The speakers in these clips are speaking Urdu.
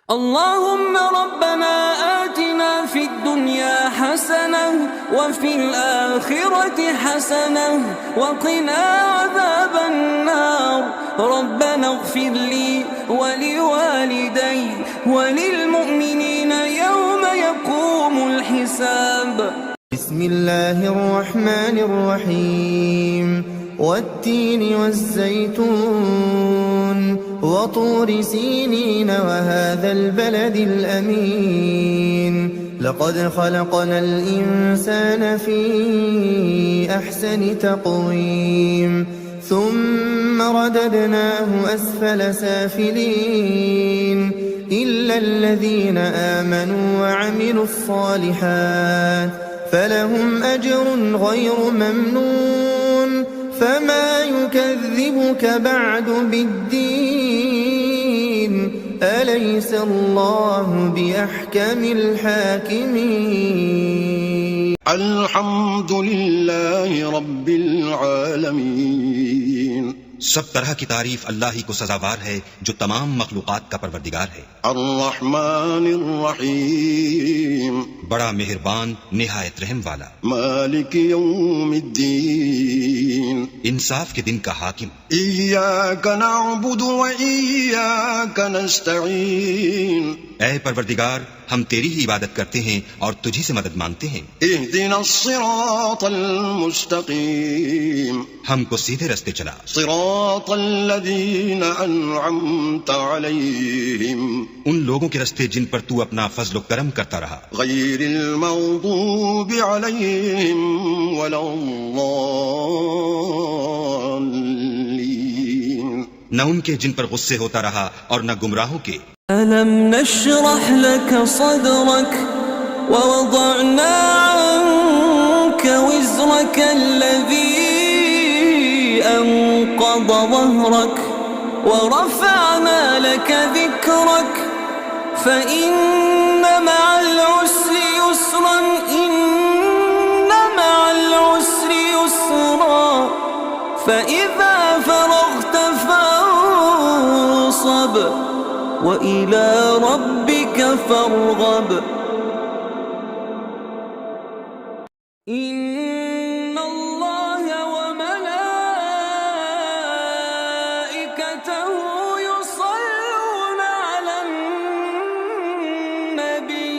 اللهم ربنا آتنا في الدنيا حسنة وفي الآخرة حسنة وقنا عذاب النار. ربنا اغفر لي ولوالدي وللمؤمنين يوم يقوم الحساب. بسم الله الرحمن الرحيم. والتين والزيتون وطور سينين وهذا البلد الأمين لقد خلقنا الإنسان في أحسن تقويم ثم رددناه أسفل سافلين إلا الذين آمنوا وعملوا الصالحات فلهم أجر غير ممنون فما يكذبك بعد بالدين أليس الله بأحكم الحاكمين. الحمد لله رب العالمين. سب طرح کی تعریف اللہ ہی کو سزاوار ہے جو تمام مخلوقات کا پروردگار ہے. الرحمن الرحیم. بڑا مہربان نہایت رحم والا. مالک یوم الدین. انصاف کے دن کا حاکم. ایاک نعبد و ایاک نستعین. اے پروردگار ہم تیری ہی عبادت کرتے ہیں اور تجھی سے مدد مانگتے ہیں. اہدنا الصراط المستقیم. ہم کو سیدھے رستے چلا. صراط الذین انعمت علیہم. ان لوگوں کے رستے جن پر تو اپنا فضل و کرم کرتا رہا. غیر المغضوب علیہم ولا الضالین. نہ ان کے جن پر غصے ہوتا رہا اور نہ گمراہوں کے. ألم نشرح لك صدرك ووضعنا عنك وزرك الذي أنقض ظهرك ورفعنا لك ذكرك فإن مع العسر يسرا إن مع العسر يسرا فإذا فرغت فانصب وإلى ربك فارغب. إن الله وملائكته يصلون على النبي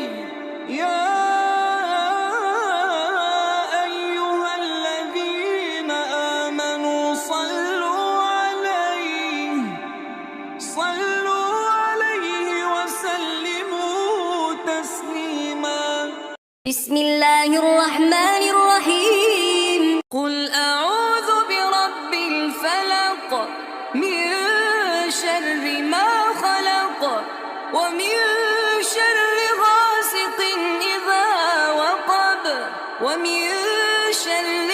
يا أيها الذين آمنوا صلوا عليه بسم الله الرحمن الرحيم. قل أعوذ برب الفلق من شر ما خلق ومن شر غاسق إذا وقب ومن شر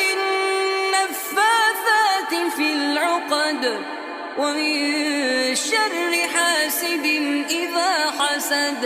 النفاثات في العقد ومن شر حاسد إذا حسد.